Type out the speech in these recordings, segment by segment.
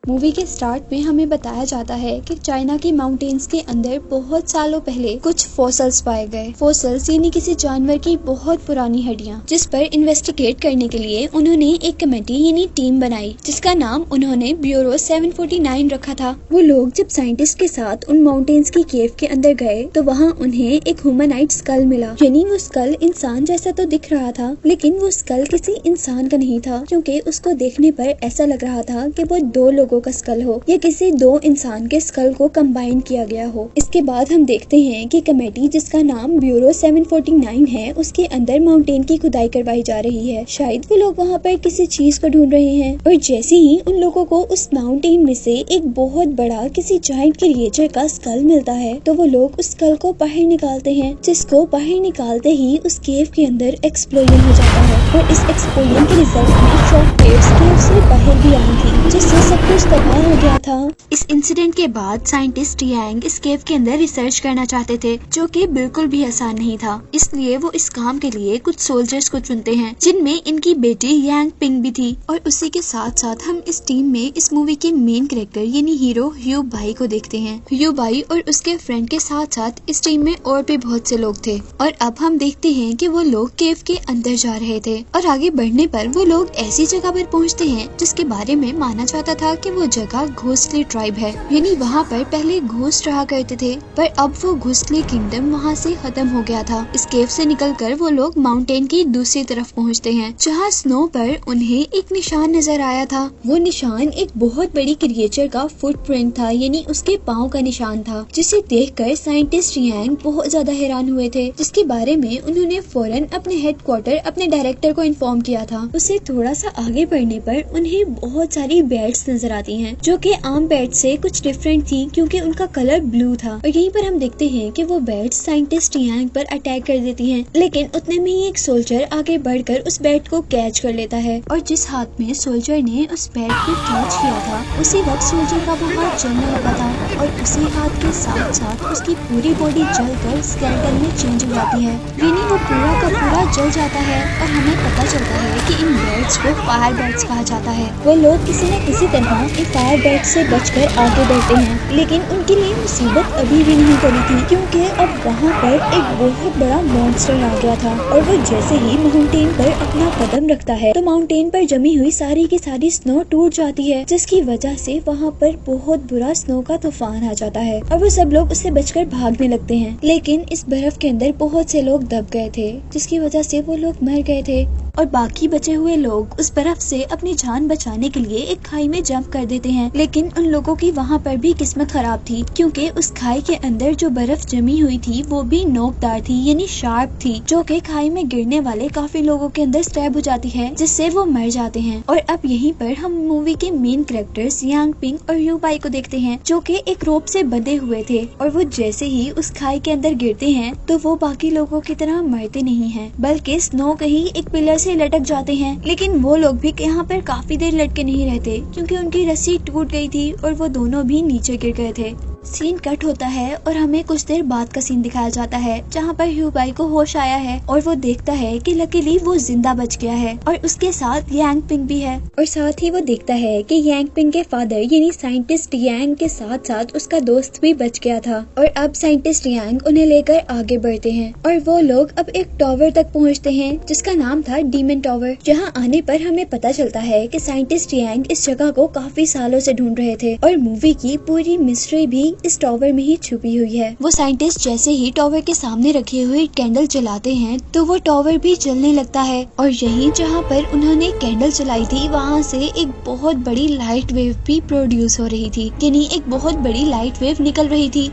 Movie के start में हमें बताया जाता है कि चाइना के माउंटेन्स के अंदर बहुत सालों पहले कुछ फॉसिल्स पाए गए। फॉसिल्स यानी किसी जानवर की बहुत पुरानी हड्डियां, जिस पर इन्वेस्टिगेट करने के लिए उन्होंने एक कमेटी यानी टीम बनाई, जिसका नाम उन्होंने ब्यूरो 749 रखा था। वो लोग जब साइंटिस्ट के साथ उन माउंटेन्स की केव के अंदर गए तो वहाँ उन्हें एक ह्यूमनाइड स्कल मिला, यानी वो स्कल इंसान जैसा तो दिख रहा था, लेकिन वो स्कल किसी इंसान का नहीं था, क्योंकि उसको देखने पर ऐसा लग रहा था कि वो दो लोगों का स्कल हो या किसी दो इंसान के स्कल को कंबाइन किया गया हो। इसके बाद हम देखते हैं कि कमेटी, जिसका नाम ब्यूरो 749 है, उसके अंदर माउंटेन की खुदाई करवाई जा रही है। शायद वो लोग वहाँ पर किसी चीज को ढूंढ रहे हैं, और जैसे ही उन लोगों को उस माउंटेन में से एक बहुत बड़ा किसी जायंट क्रिएचर का स्कल मिलता है, तो वो लोग उस स्कल को बाहर निकालते हैं, जिसको बाहर निकालते ही उस केव के अंदर एक्सप्लोजन हो जाता है, और इस एक्सप्लोजन के रिजल्ट में शॉक वेव्स केव से बाहर भी आई थी, जिससे सब कुछ तबाह हो गया था। इस इंसिडेंट के बाद साइंटिस्ट यांग इस केव के अंदर रिसर्च करना चाहते थे, जो कि बिल्कुल भी आसान नहीं था। इसलिए वो इस काम के लिए कुछ सोल्जर्स को चुनते हैं, जिनमें इनकी बेटी यांग पिंग भी थी। और उसी के साथ साथ हम इस टीम में इस मूवी के मेन कैरेक्टर यानी हीरो ह्यू बाई को देखते हैं। ह्यू बाई और उसके फ्रेंड के साथ साथ इस टीम में और भी बहुत से लोग थे। और अब हम देखते हैं कि वो लोग केव के अंदर जा रहे थे, और आगे बढ़ने पर वो लोग ऐसी जगह पर पहुंचते हैं जिसके बारे में माना जाता था कि वो जगह घोस्टली ट्राइब है, यानी वहाँ पर पहले घोस्ट रहा करते थे, पर अब वो घोस्टली किंगडम वहाँ से खत्म हो गया था। इस केव से निकलकर वो लोग माउंटेन की दूसरी तरफ पहुँचते हैं, जहाँ स्नो पर उन्हें एक निशान नजर आया था। वो निशान एक बहुत बड़ी क्रिएचर का फुटप्रिंट था, यानी उसके पाँव का निशान था, जिसे देखकर साइंटिस्ट यांग बहुत ज्यादा हैरान हुए थे, जिसके बारे में उन्होंने फौरन अपने हेडक्वार्टर अपने डायरेक्टर को इन्फॉर्म किया था। उससे थोड़ा सा आगे बढ़ने पर उन्हें बहुत सारी बैट्स नजर आती हैं, जो कि आम बैट से कुछ डिफरेंट थी, क्योंकि उनका कलर ब्लू था। और यहीं पर हम देखते हैं कि वो बैट्स साइंटिस्ट यांग पर अटैक कर देती हैं, लेकिन उतने में ही एक सोल्जर आगे बढ़कर उस बैट को कैच कर लेता है, और जिस हाथ में सोल्जर ने उस बैट को कैच किया था, उसी वक्त सोल्जर का वो हाथ जलने लगा था, और उसी हाथ के साथ साथ उसकी पूरी बॉडी जलकर स्केलेटन में चेंज हो जाती है, यानी वो पूरा का पूरा जल जाता है। और हमें पता चलता है कि इन बैट्स को फायर बैट्स कहा जाता है। वो लोग किसी न किसी तरह इन फायर बैट्स से बचकर आगे बढ़ते हैं, लेकिन उनके लिए मुसीबत अभी भी नहीं टली थी, क्योंकि अब वहाँ पर एक बहुत बड़ा मॉन्स्टर आ गया था, और वो जैसे ही माउंटेन पर अपना कदम रखता है तो माउंटेन पर जमी हुई सारी की सारी स्नो टूट जाती है, जिसकी वजह से वहाँ पर बहुत बुरा स्नो का तूफान आ जाता है, और वो सब लोग उससे बचकर भागने लगते हैं। लेकिन इस बर्फ के अंदर बहुत से लोग दब गए थे, जिसकी वजह से वो लोग मर गए थे, और बाकी बचे हुए लोग उस बर्फ से अपनी जान बचाने के लिए एक खाई में जंप कर देते हैं। लेकिन उन लोगों की वहाँ पर भी किस्मत खराब थी, क्योंकि उस खाई के अंदर जो बर्फ जमी हुई थी वो भी नोकदार थी, यानी शार्प थी, जो कि खाई में गिरने वाले काफी लोगों के अंदर स्टैब हो जाती है, जिससे वो मर जाते हैं। और अब यहीं पर हम मूवी के मेन कैरेक्टर्स यांग पिंग और ह्यू बाई को देखते हैं, जो कि एक रोप से बंधे हुए थे, और वो जैसे ही उस खाई के अंदर गिरते हैं तो वो बाकी लोगों की तरह मरते नहीं हैं, बल्कि स्नो कहीं एक पिलर से लटक जाते हैं। लेकिन वो लोग भी यहाँ पर काफी देर लटके नहीं रहते, क्योंकि उनकी रस्सी टूट गई थी और वो दोनों भी नीचे गिर गए थे। सीन कट होता है और हमें कुछ देर बाद का सीन दिखाया जाता है, जहाँ पर ह्यू बाई को होश आया है, और वो देखता है कि लकीली वो जिंदा बच गया है, और उसके साथ यांग पिंग भी है। और साथ ही वो देखता है कि यांग पिंग के फादर यानी साइंटिस्ट यांग के साथ साथ उसका दोस्त भी बच गया था। और अब साइंटिस्ट यांग उन्हें लेकर आगे बढ़ते हैं, और वो लोग अब एक टावर तक पहुँचते हैं, जिसका नाम था डीमन टावर। जहाँ आने पर हमें पता चलता है कि साइंटिस्ट यांग इस जगह को काफी सालों से ढूंढ रहे थे, और मूवी की पूरी मिस्ट्री भी इस टावर में ही छुपी हुई है। वो साइंटिस्ट जैसे ही टावर के सामने रखे हुए कैंडल जलाते हैं तो वो टावर भी जलने लगता है, और यहीं जहाँ पर उन्होंने कैंडल जलाई थी वहाँ से एक बहुत बड़ी लाइट वेव भी प्रोड्यूस हो रही थी, यानी एक बहुत बड़ी लाइट वेव निकल रही थी।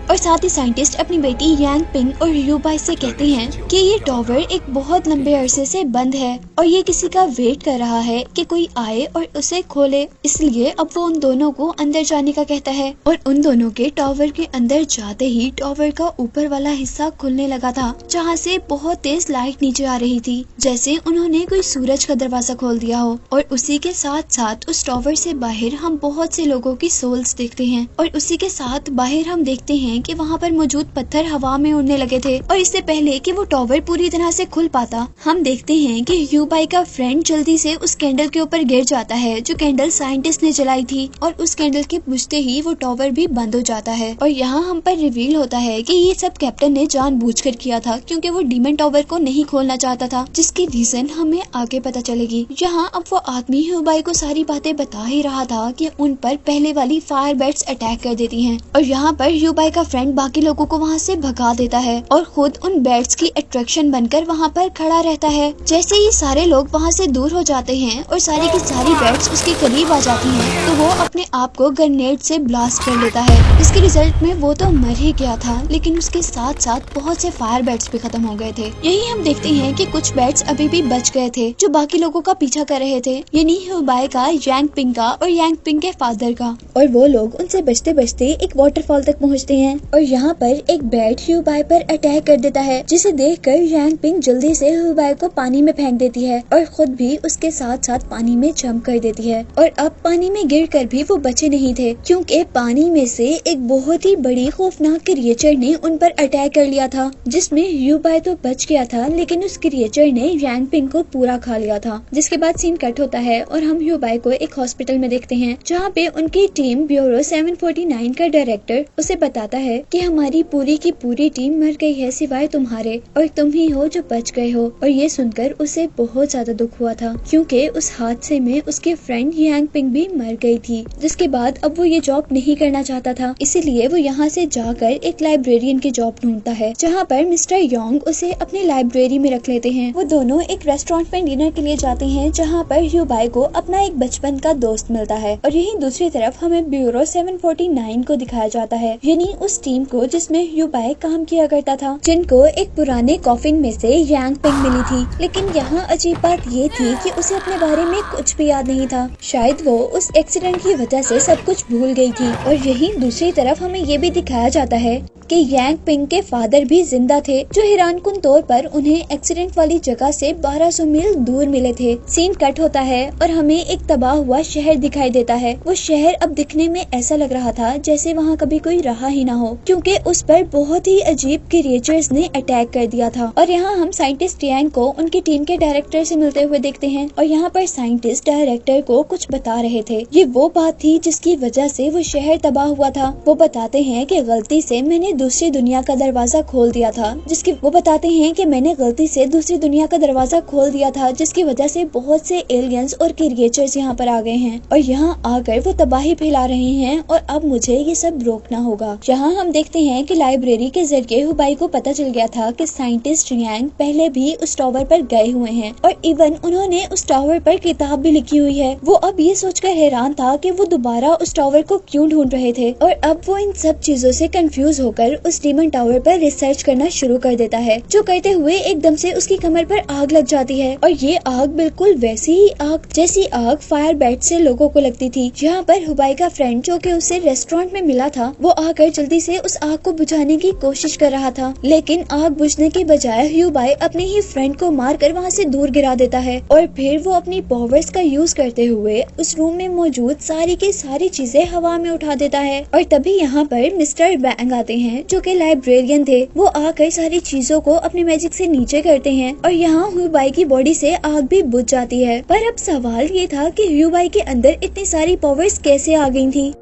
और साथ ही साइंटिस्ट अपनी बेटी यांग पिंग और ह्यू बाई से कहते हैं कि ये टावर एक बहुत लंबे अरसे से बंद है, और ये किसी का वेट कर रहा है कि कोई आए और उसे खोले। इसलिए अब वो उन दोनों को अंदर जाने का कहता है, और उन दोनों के टावर के अंदर जाते ही टावर का ऊपर वाला हिस्सा खुलने लगा था, जहाँ से बहुत तेज लाइट नीचे आ रही थी, जैसे उन्होंने कोई सूरज का दरवाजा खोल दिया हो। और उसी के साथ साथ उस टावर से बाहर हम बहुत से लोगों की सोल्स देखते हैं, और उसी के साथ बाहर हम देखते हैं हैं कि वहाँ पर मौजूद पत्थर हवा में उड़ने लगे थे और इससे पहले कि वो टॉवर पूरी तरह से खुल पाता, हम देखते हैं कि ह्यूबाई का फ्रेंड जल्दी से उस कैंडल के ऊपर गिर जाता है जो कैंडल साइंटिस्ट ने जलाई थी और उस कैंडल के बुझते ही वो टॉवर भी बंद हो जाता है। और यहाँ हम पर रिवील होता है कि ये सब कैप्टन ने जानबूझकर किया था क्योंकि वो डीमन टॉवर को नहीं खोलना चाहता था, जिसकी रीजन हमें आगे पता चलेगी। यहाँ अब वो आदमी ह्यूबाई को सारी बातें बता ही रहा था कि उन पर पहले वाली फायर बैट्स अटैक कर देती हैं और यहाँ पर ह्यूबाई का फ्रेंड बाकी लोगों को वहाँ से भगा देता है और खुद उन बैट्स की अट्रैक्शन बनकर वहाँ पर खड़ा रहता है। जैसे ही सारे लोग वहाँ से दूर हो जाते हैं और सारी की सारी बैट्स उसके करीब आ जाती हैं, तो वो अपने आप को ग्रेनेड से ब्लास्ट कर लेता है। इसके रिजल्ट में वो तो मर ही गया था, लेकिन उसके साथ साथ बहुत से फायर बैट्स भी खत्म हो गए थे। यही हम देखते हैं कि कुछ बैट्स अभी भी बच गए थे जो बाकी लोगों का पीछा कर रहे थे, यानी ह्यूबाई का, यांग पिंग का और यांग पिंग के फादर का। और वो लोग उनसे बचते बचते एक वाटरफॉल तक पहुँचते हैं और यहाँ पर एक बैट ह्यूबाई पर अटैक कर देता है, जिसे देखकर यांग पिंग जल्दी से ह्यूबाई को पानी में फेंक देती है और खुद भी उसके साथ साथ पानी में जंप कर देती है। और अब पानी में गिरकर भी वो बचे नहीं थे क्योंकि पानी में से एक बहुत ही बड़ी खौफनाक क्रिएचर ने उन पर अटैक कर लिया था, जिसमें ह्यूबाई तो बच गया था लेकिन उस क्रिएचर ने यांग पिंग को पूरा खा लिया था। जिसके बाद सीन कट होता है और हम ह्यूबाई को एक हॉस्पिटल में देखते हैं जहाँ पे उनकी टीम ब्यूरो 749 का डायरेक्टर उसे बताता है कि हमारी पूरी की पूरी टीम मर गई है सिवाय तुम्हारे, और तुम ही हो जो बच गए हो। और ये सुनकर उसे बहुत ज्यादा दुख हुआ था क्योंकि उस हादसे में उसके फ्रेंड यांग पिंग भी मर गई थी। जिसके बाद अब वो ये जॉब नहीं करना चाहता था, इसीलिए वो यहाँ से जाकर एक लाइब्रेरियन की जॉब ढूंढता है जहाँ पर मिस्टर योंग उसे अपनी लाइब्रेरी में रख लेते हैं। वो दोनों एक रेस्टोरेंट में डिनर के लिए जाते हैं जहाँ पर ह्यूबाई को अपना एक बचपन का दोस्त मिलता है। और यहीं दूसरी तरफ हमें ब्यूरो 749 को दिखाया जाता है, यानी उस टीम को जिसमें ह्यूबाई काम किया करता था, जिनको एक पुराने कॉफिन में से यांग पिंग मिली थी। लेकिन यहाँ अजीब बात ये थी कि उसे अपने बारे में कुछ भी याद नहीं था, शायद वो उस एक्सीडेंट की वजह से सब कुछ भूल गई थी। और यहीं दूसरी तरफ हमें ये भी दिखाया जाता है कि यांग पिंग के फादर भी जिंदा थे, जो हैरानकुन तौर पर उन्हें एक्सीडेंट वाली जगह से 1200 मील दूर मिले थे। सीन कट होता है और हमें एक तबाह हुआ शहर दिखाई देता है। वो शहर अब दिखने में ऐसा लग रहा था जैसे वहाँ कभी कोई रहा ही ना हो, क्योंकि उस पर बहुत ही अजीब क्रिएचर्स ने अटैक कर दिया था। और यहाँ हम साइंटिस्ट यांग को उनकी टीम के डायरेक्टर से मिलते हुए देखते हैं और यहाँ पर साइंटिस्ट डायरेक्टर को कुछ बता रहे थे। ये वो बात थी जिसकी वजह से वो शहर तबाह हुआ था। वो बताते हैं कि गलती से मैंने दूसरी दुनिया का दरवाजा खोल दिया था, वो बताते हैं कि मैंने गलती से दूसरी दुनिया का दरवाजा खोल दिया था जिसकी वजह से बहुत से एलियंस और क्रिएचर्स यहाँ पर आ गए हैं और यहाँ आकर वो तबाही फैला रहे हैं और अब मुझे ये सब रोकना होगा। यहाँ हम देखते हैं कि लाइब्रेरी के जरिए ह्यूबाई को पता चल गया था कि साइंटिस्ट यांग पहले भी उस टावर पर गए हुए हैं और इवन उन्होंने उस टावर पर किताब भी लिखी हुई है। वो अब ये सोचकर हैरान था कि वो दोबारा उस टावर को क्यों ढूंढ रहे थे और अब वो इन सब चीजों से कंफ्यूज होकर उस डीमन टावर पर रिसर्च करना शुरू कर देता है, जो करते हुए एकदम से उसकी कमर पर आग लग जाती है। और ये आग बिल्कुल वैसी ही आग जैसी आग फायर बैट से लोगों को लगती थी। यहाँ पर ह्यूबाई का फ्रेंड जो कि उसे रेस्टोरेंट में मिला था, वो आकर जल्दी से उस आग को बुझाने की कोशिश कर रहा था, लेकिन आग बुझने के बजाय ह्यूबाई अपने ही फ्रेंड को मारकर वहाँ से दूर गिरा देता है और फिर वो अपनी पावर्स का यूज करते हुए उस रूम में मौजूद सारी की सारी चीजें हवा में उठा देता है। और तभी यहाँ पर मिस्टर वैंग आते हैं जो कि लाइब्रेरियन थे। वो आकर सारी चीजों को अपने मैजिक से नीचे करते हैं और यहाँ ह्यूबाई की बॉडी से आग भी बुझ जाती है। पर अब सवाल ये था कि ह्यूबाई के अंदर इतनी सारी पावर्स कैसे आ गई थी।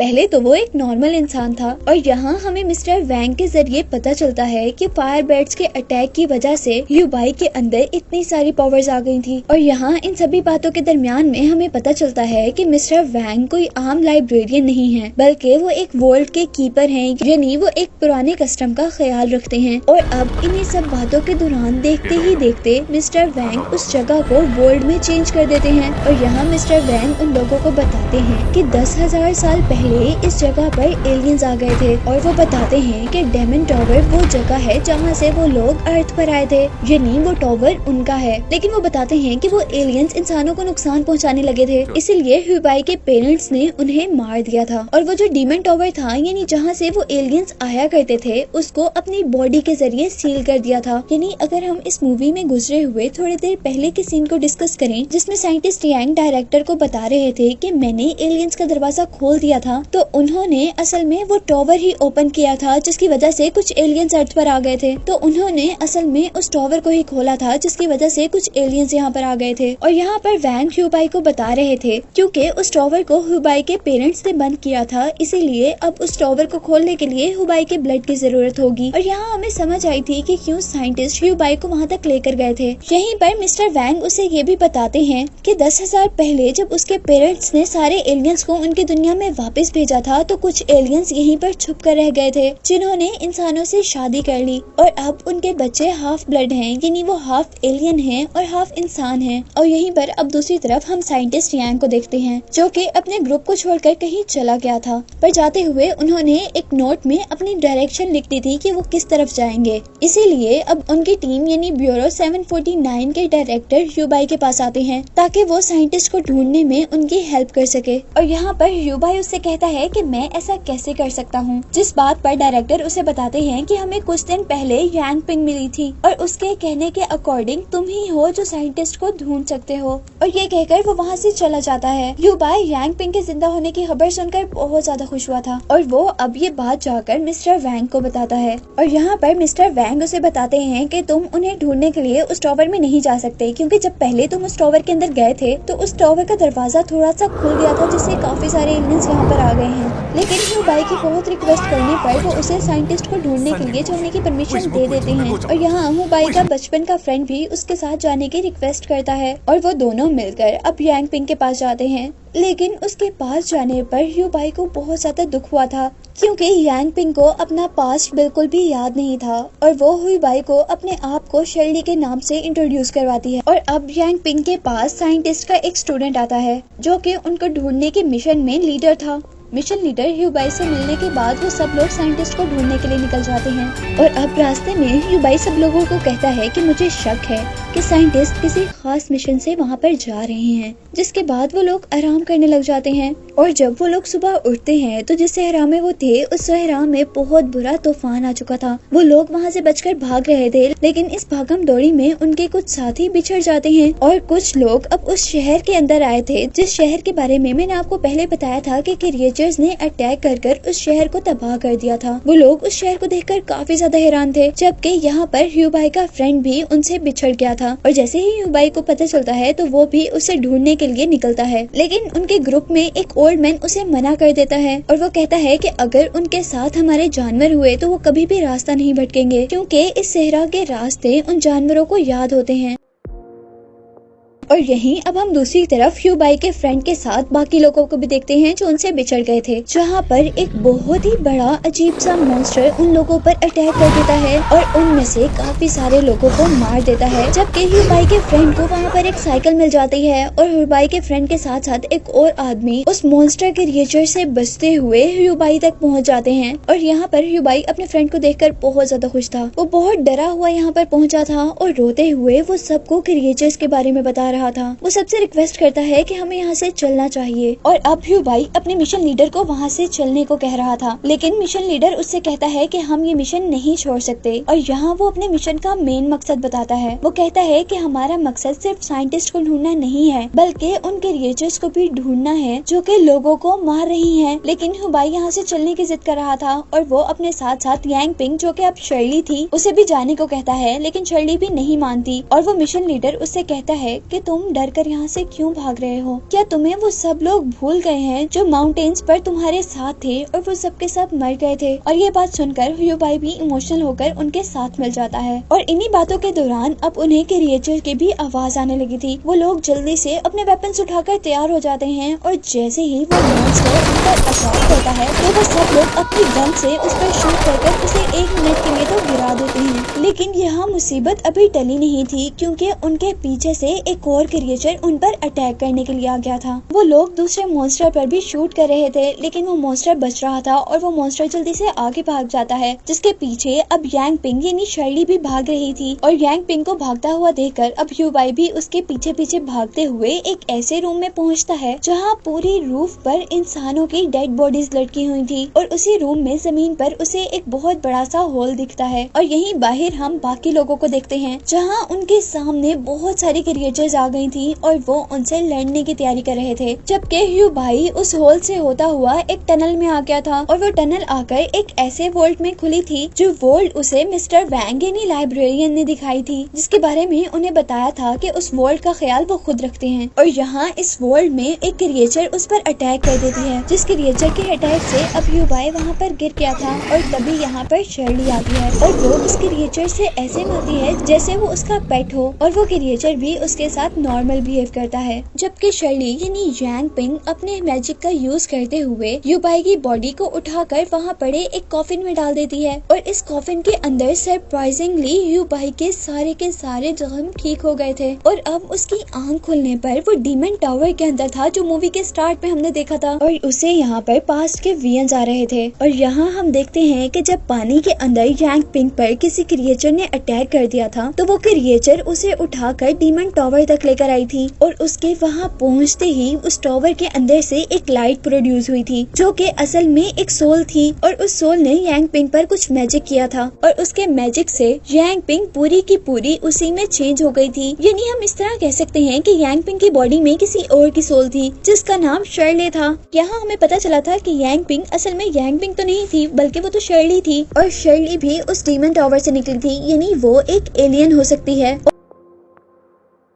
पहले तो वो एक नॉर्मल इंसान था और यहाँ हमें मिस्टर वैंग के जरिए पता चलता है कि फायर बैट्स के अटैक की वजह से ह्यूबाई के अंदर इतनी सारी पावर्स आ गई थी। और यहाँ इन सभी बातों के दरमियान में हमें पता चलता है कि मिस्टर वैंग कोई आम लाइब्रेरियन नहीं है, बल्कि वो एक वर्ल्ड के कीपर हैं, यानी वो एक पुराने कस्टम का ख्याल रखते हैं। और अब इन्हीं सब बातों के दौरान देखते ही देखते मिस्टर वैंग उस जगह को वर्ल्ड में चेंज कर देते हैं। और यहाँ मिस्टर वैंग उन लोगों को बताते हैं कि 10,000 साल पहले इस जगह पर एलियंस आ गए थे और वो बताते हैं कि डेमन टावर वो जगह है जहाँ से वो लोग अर्थ पर आए थे, यानी वो टावर उनका है। लेकिन वो बताते हैं कि वो एलियंस इंसानों को नुकसान पहुँचाने लगे थे, इसीलिए ह्यूबाई के पेरेंट्स ने उन्हें मार दिया था। और वो जो डीमन टावर था, यानी जहाँ से वो एलियंस आया करते थे, उसको अपनी बॉडी के जरिए सील कर दिया था। यानी अगर हम इस मूवी में गुजरे हुए थोड़ी देर पहले के सीन को डिस्कस करें, जिसमें साइंटिस्ट यांग डायरेक्टर को बता रहे थे कि मैंने एलियंस का दरवाजा खोल दिया था, था तो उन्होंने असल में वो टॉवर ही ओपन किया था जिसकी वजह से कुछ एलियंस अर्थ पर आ गए थे। तो उन्होंने असल में उस टॉवर को ही खोला था जिसकी वजह से कुछ एलियंस यहाँ पर आ गए थे। और यहाँ पर वैंग ह्यूबाई को बता रहे थे क्योंकि उस टॉवर को ह्यूबाई के पेरेंट्स ने बंद किया था, इसीलिए अब उस टॉवर को खोलने के लिए ह्यूबाई के ब्लड की जरूरत होगी। और यहाँ हमें समझ आई थी कि क्यों साइंटिस्ट ह्यूबाई को वहाँ तक लेकर गए थे। यहीं पर मिस्टर वैंग उसे ये भी बताते हैं कि 10,000 पहले जब उसके पेरेंट्स ने सारे एलियंस को उनकी दुनिया में वापस भेजा था तो कुछ एलियंस यहीं पर छुप कर रह गए थे जिन्होंने इंसानों से शादी कर ली और अब उनके बच्चे हाफ ब्लड हैं, यानी वो हाफ एलियन हैं और हाफ इंसान हैं। और यहीं पर अब दूसरी तरफ हम साइंटिस्ट यांग को देखते हैं जो कि अपने ग्रुप को छोड़कर कहीं चला गया था, पर जाते हुए उन्होंने एक नोट में अपनी डायरेक्शन लिख दी थी कि वो किस तरफ जाएंगे। इसीलिए अब उनकी टीम यानी ब्यूरो 749 के डायरेक्टर ह्यूबाई के पास आते हैं ताकि वो साइंटिस्ट को ढूंढने में उनकी हेल्प कर सके। और यहाँ पर ह्यूबाई उससे कहता है कि मैं ऐसा कैसे कर सकता हूँ, जिस बात पर डायरेक्टर उसे बताते हैं कि हमें कुछ दिन पहले यांग पिंग मिली थी और उसके कहने के अकॉर्डिंग तुम ही हो जो साइंटिस्ट को ढूंढ सकते हो। और ये कहकर वो वहाँ से चला जाता है। ह्यूबाई यांग पिंग के जिंदा होने की खबर सुनकर बहुत ज्यादा खुश हुआ था और वो अब ये बात जाकर मिस्टर वैंग को बताता है। और यहाँ पर मिस्टर वैंग उसे बताते हैं कि तुम उन्हें ढूंढने के लिए उस टॉवर में नहीं जा सकते क्योंकि जब पहले तुम उस टॉवर के अंदर गए थे तो उस टॉवर का दरवाजा थोड़ा सा खुल गया था जिससे काफी सारे एलियंस यहाँ पर आ गए हैं। लेकिन ह्यूबाई की बहुत रिक्वेस्ट करने पर वो उसे साइंटिस्ट को ढूंढने के लिए जाने की परमिशन दे देते हैं। और यहाँ ह्यूबाई का बचपन का फ्रेंड भी उसके साथ जाने की रिक्वेस्ट करता है और वो दोनों मिलकर अब यांग पिंग के पास जाते हैं। लेकिन उसके पास जाने पर ह्यूबाई को बहुत ज्यादा दुख हुआ था क्योंकि यांग पिंग को अपना पास्ट बिल्कुल भी याद नहीं था और वो ह्यूबाई को अपने आप को शर्ली के नाम से इंट्रोड्यूस करवाती है। और अब यांग पिंग के पास साइंटिस्ट का एक स्टूडेंट आता है जो कि उनको ढूंढने के मिशन में लीडर था। मिशन लीडर ह्यूबाई से मिलने के बाद वो सब लोग साइंटिस्ट को ढूंढने के लिए निकल जाते हैं। और अब रास्ते में ह्यूबाई सब लोगों को कहता है कि मुझे शक है कि साइंटिस्ट किसी खास मिशन से वहाँ पर जा रहे हैं। जिसके बाद वो लोग आराम करने लग जाते हैं और जब वो लोग सुबह उठते हैं तो जिस सहरा में वो थे उस सहरा में बहुत बुरा तूफान आ चुका था। वो लोग वहाँ से बचकर भाग रहे थे लेकिन इस भागम दौड़ी में उनके कुछ साथी बिछड़ जाते हैं और कुछ लोग अब उस शहर के अंदर आए थे जिस शहर के बारे में मैंने आपको पहले बताया था कि क्रिएचर्स ने अटैक कर उस शहर को तबाह कर दिया था। वो लोग उस शहर को देखकर काफी ज्यादा हैरान थे जबकि यहाँ पर ह्यूबाई का फ्रेंड भी उनसे बिछड़ गया था। और जैसे ही ह्यूबाई को पता चलता है तो वो भी उसे ढूंढने के लिए निकलता है, लेकिन उनके ग्रुप में एक ओल्ड मैन उसे मना कर देता है और वो कहता है कि अगर उनके साथ हमारे जानवर हुए तो वो कभी भी रास्ता नहीं भटकेंगे क्योंकि इस सहरा के रास्ते उन जानवरों को याद होते हैं। और यहीं अब हम दूसरी तरफ ह्यूबाई के फ्रेंड के साथ बाकी लोगों को भी देखते हैं जो उनसे बिछड़ गए थे, जहाँ पर एक बहुत ही बड़ा अजीब सा मॉन्स्टर उन लोगों पर अटैक कर देता है और उनमें से काफी सारे लोगों को मार देता है। जबकि ह्यूबाई के फ्रेंड को वहाँ पर एक साइकिल मिल जाती है और ह्यूबाई के फ्रेंड के साथ साथ एक और आदमी उस मॉन्स्टर के क्रिएचर से बचते हुए ह्यूबाई तक पहुँच जाते हैं। और यहाँ पर ह्यूबाई अपने फ्रेंड को देखकर बहुत ज्यादा खुश था। वो बहुत डरा हुआ यहाँ पर पहुँचा था और रोते हुए वो सबको क्रिएचर्स के बारे में बता रहा था। वो सबसे रिक्वेस्ट करता है कि हमें यहाँ से चलना चाहिए। और अब ह्यूबाई अपने मिशन लीडर को वहाँ से चलने को कह रहा था, लेकिन मिशन लीडर उससे कहता है कि हम ये मिशन नहीं छोड़ सकते। और यहाँ वो अपने मिशन का मेन मकसद बताता है। वो कहता है कि हमारा मकसद सिर्फ साइंटिस्ट को ढूंढना नहीं है बल्कि उन क्रिएचर्स को भी ढूंढना है जो कि लोगों को मार रही हैं। लेकिन ह्यूबाई यहाँ से चलने की जिद कर रहा था और वो अपने साथ साथ यांग पिंग जो कि अब शर्ली थी उसे भी जाने को कहता है, लेकिन शर्ली भी नहीं मानती। और वो मिशन लीडर उससे कहता है कि तुम डर कर यहाँ से क्यों भाग रहे हो? क्या तुम्हें वो सब लोग भूल गए हैं जो माउंटेन्स पर तुम्हारे साथ थे और वो सब के सब मर गए थे? और ये बात सुनकर ह्यूबाई भी इमोशनल होकर उनके साथ मिल जाता है। और इन्हीं बातों के दौरान अब उन्हें क्रिएचर की भी आवाज आने लगी थी। वो लोग जल्दी से अपने वेपन्स उठाकर तैयार हो जाते हैं और जैसे ही वो मॉन्स्टर उन पर अटैक करता है तो वो सब लोग अपनी गन से उस पर शूट कर उसे 1 मिनट के लिए तो गिरा देते हैं। लेकिन यहाँ मुसीबत अभी टली नहीं थी क्योंकि उनके पीछे से एक और क्रिएचर उन पर अटैक करने के लिए आ गया था। वो लोग दूसरे मॉन्स्टर पर भी शूट कर रहे थे लेकिन वो मॉन्स्टर बच रहा था और वो मॉन्स्टर जल्दी से आगे भाग जाता है, जिसके पीछे अब यांग पिंग यानी शर्ली भी भाग रही थी। और यांग पिंग को भागता हुआ देखकर अब ह्यूबाई भी उसके पीछे पीछे भागते हुए एक ऐसे रूम में पहुंचता है जहां पूरी रूफ पर इंसानों की डेड बॉडीज लटकी हुई थी और उसी रूम में जमीन पर उसे एक बहुत बड़ा सा होल दिखता है। और यहीं बाहर हम बाकी लोगों को देखते हैं जहाँ उनके सामने बहुत सारे क्रिएचर्स आ गई थी और वो उनसे लड़ने की तैयारी कर रहे थे, जबकि ह्यू भाई उस होल से होता हुआ एक टनल में आ गया था और वो टनल आकर एक ऐसे वोल्ट में खुली थी जो वोल्ट उसे मिस्टर वैंग यानी लाइब्रेरियन ने दिखाई थी, जिसके बारे में उन्हें बताया था कि उस वोल्ट का ख्याल वो खुद रखते हैं और यहाँ इस वोल्ट में एक क्रिएचर उस पर अटैक कर देती है, जिस क्रिएचर के अटैक से अब ह्यू भाई वहाँ पर गिर गया था और तभी यहाँ पर शर्ली आती है और वो उस क्रिएचर से ऐसे मिलती है जैसे वो उसका पेट हो और वो क्रिएचर भी उसके साथ नॉर्मल बिहेव करता है, जबकि शर्ली यानी यांग पिंग अपने मैजिक का यूज करते हुए ह्यू भाई की बॉडी को उठाकर वहाँ पड़े एक कॉफिन में डाल देती है और इस कॉफिन के अंदर सरप्राइजिंगली ह्यू भाई के सारे जख्म ठीक हो गए थे और अब उसकी आंख खुलने पर वो डीमन टावर के अंदर था जो मूवी के स्टार्ट में हमने देखा था और उसे यहाँ पर पास्ट के वियंस आ रहे थे और यहाँ हम देखते हैं कि जब पानी के अंदर यांग पिंग पर किसी क्रिएचर ने अटैक कर दिया था तो वो क्रिएचर उसे उठाकर डीमन टावर तक लेकर आई थी और उसके वहाँ पहुँचते ही उस टावर के अंदर से एक लाइट प्रोड्यूस हुई थी जो कि असल में एक सोल थी और उस सोल ने यांग पिंग पर कुछ मैजिक किया था और उसके मैजिक से यांग पिंग पूरी की पूरी उसी में चेंज हो गई थी, यानी हम इस तरह कह सकते हैं कि यांग पिंग की बॉडी में किसी और की सोल थी जिसका नाम शर्ले था। यहाँ हमें पता चला था कि यांग पिंग असल में यांग पिंग तो नहीं थी बल्कि वो तो शर्ली थी और शर्ली भी उस डीमन टावर से निकली थी, यानी वो एक एलियन हो सकती है।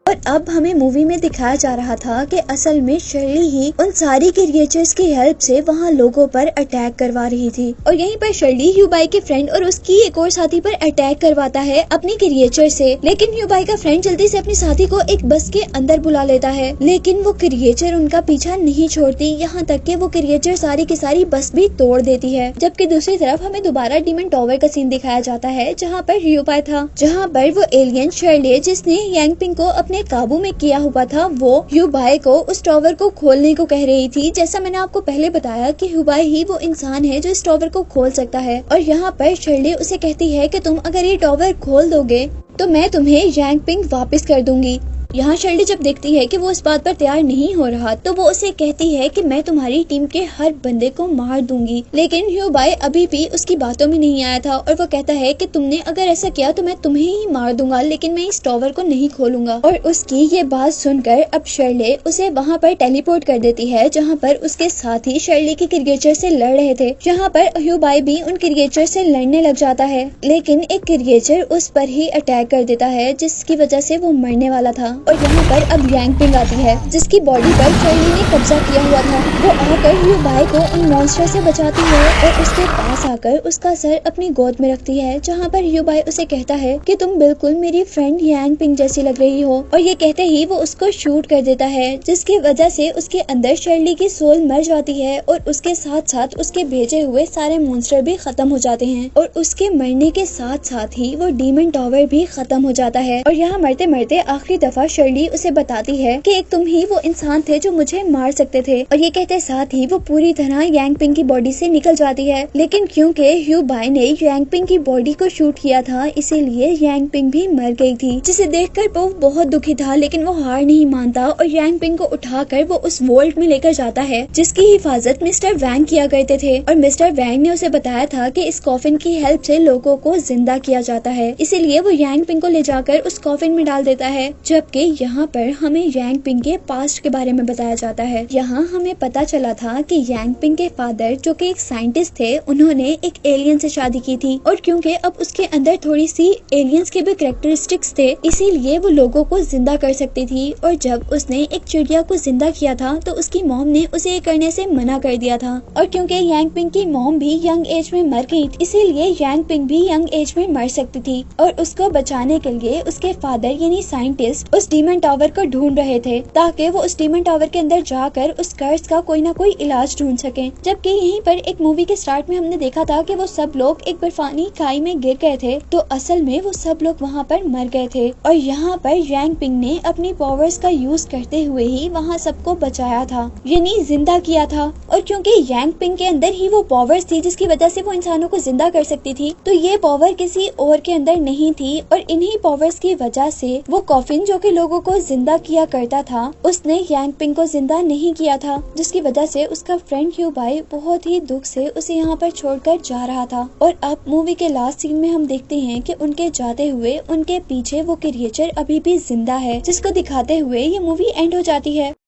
और अब हमें मूवी में दिखाया जा रहा था कि असल में शर्ली ही उन सारी क्रिएचर्स की हेल्प से वहाँ लोगों पर अटैक करवा रही थी और यहीं पर शर्ली ह्यू भाई के फ्रेंड और उसकी एक और साथी पर अटैक करवाता है अपनी क्रिएचर से, लेकिन ह्यू भाई का फ्रेंड जल्दी से अपनी साथी को एक बस के अंदर बुला लेता है, लेकिन वो क्रिएचर उनका पीछा नहीं छोड़ती, यहाँ तक कि वो क्रिएचर सारी की सारी बस भी तोड़ देती है। जबकि दूसरी तरफ हमें दोबारा डीमन टावर का सीन दिखाया जाता है जहाँ पर ह्यू भाई था, जहाँ पर वो एलियन शर्ले जिसने यांग पिंग को अपने काबू में किया हुआ था वो ह्यू भाई को उस टावर को खोलने को कह रही थी। जैसा मैंने आपको पहले बताया कि ह्यू भाई ही वो इंसान है जो इस टावर को खोल सकता है और यहाँ पर शर्ली उसे कहती है कि तुम अगर ये टावर खोल दोगे तो मैं तुम्हें यांग पिंग वापस कर दूंगी। यहाँ शर्ली जब देखती है कि वो इस बात पर तैयार नहीं हो रहा तो वो उसे कहती है कि मैं तुम्हारी टीम के हर बंदे को मार दूंगी, लेकिन ह्यू भाई अभी भी उसकी बातों में नहीं आया था और वो कहता है कि तुमने अगर ऐसा किया तो मैं तुम्हें ही मार दूंगा, लेकिन मैं इस टावर को नहीं खोलूंगा। और उसकी ये बात सुनकर अब शर्ले उसे वहाँ पर टेलीपोर्ट कर देती है जहाँ पर उसके साथी शर्ली के क्रिएचर से लड़ रहे थे। यहाँ पर ह्यू भाई भी उन क्रिएचर से लड़ने लग जाता है, लेकिन एक क्रिएचर उस पर ही अटैक कर देता है जिसकी वजह से वो मरने वाला था। और यहाँ पर अब यांग पिंग आती है जिसकी बॉडी पर शर्ली ने कब्जा किया हुआ था। वो आकर ह्यू भाई को उन मॉन्स्टर से बचाती है और उसके पास आकर उसका सर अपनी गोद में रखती है, जहाँ पर ह्यू भाई उसे कहता है कि तुम बिल्कुल मेरी फ्रेंड यांग पिंग जैसी लग रही हो और ये कहते ही वो उसको शूट कर देता है, जिसकी वजह से उसके अंदर शर्ली की सोल मर जाती है और उसके साथ साथ उसके भेजे हुए सारे मॉन्स्टर भी खत्म हो जाते हैं और उसके मरने के साथ साथ ही वो डीमन टावर भी खत्म हो जाता है। और यहाँ मरते मरते आखिरी दफा शर्ली उसे बताती है कि एक तुम ही वो इंसान थे जो मुझे मार सकते थे और ये कहते साथ ही वो पूरी तरह यांग पिंग की बॉडी से निकल जाती है, लेकिन क्योंकि ह्यू भाई ने यांग पिंग की बॉडी को शूट किया था इसीलिए यांग पिंग भी मर गई थी, जिसे देखकर वो बहुत दुखी था, लेकिन वो हार नहीं मानता और यांग पिंग को उठाकर वो उस वोल्ट में लेकर जाता है जिसकी हिफाजत मिस्टर वैंग किया करते थे और मिस्टर वैंग ने उसे बताया था कि इस कॉफिन की हेल्प से लोगों को जिंदा किया जाता है, इसीलिए वो यांग पिंग को ले जाकर उस कॉफिन में डाल देता है। जबकि यहाँ पर हमें यांग पिंग के पास्ट के बारे में बताया जाता है। यहाँ हमें पता चला था कि यांग पिंग के फादर जो कि एक साइंटिस्ट थे, उन्होंने एक एलियन से शादी की थी और क्योंकि अब उसके अंदर थोड़ी सी एलियंस के भी कैरेक्टरिस्टिक्स थे इसीलिए वो लोगों को जिंदा कर सकती थी। और जब उसने एक चिड़िया को जिंदा किया था तो उसकी मॉम ने उसे ये करने से मना कर दिया था और क्योंकि यांग पिंग की मॉम भी यंग एज में मर गई इसीलिए यांग पिंग भी यंग एज में मर सकती थी और उसको बचाने के लिए उसके फादर यानी साइंटिस्ट उस डीमन टावर को ढूंढ रहे थे ताकि वो उस डीमन टावर के अंदर जाकर उस कर्स का कोई ना कोई इलाज ढूंढ सके। जबकि यहीं पर एक मूवी के स्टार्ट में हमने देखा था कि वो सब लोग एक बर्फानी खाई में गिर गए थे, तो असल में वो सब लोग वहाँ पर मर गए थे और यहाँ पर यांग पिंग ने अपनी पावर्स का यूज करते हुए ही वहाँ सबको बचाया था, यानी जिंदा किया था। और क्योंकि यांग पिंग के अंदर ही वो पावर्स थी जिसकी वजह से वो इंसानों को जिंदा कर सकती थी, तो ये पावर किसी और के अंदर नहीं थी और इन्हीं पावर्स की वजह से वो कॉफिन जो कि लोगों को जिंदा किया करता था उसने यांग पिंग को जिंदा नहीं किया था, जिसकी वजह से उसका फ्रेंड ह्यू बाई बहुत ही दुख से उसे यहाँ पर छोड़कर जा रहा था। और अब मूवी के लास्ट सीन में हम देखते हैं कि उनके जाते हुए उनके पीछे वो क्रिएचर अभी भी जिंदा है, जिसको दिखाते हुए ये मूवी एंड हो जाती है।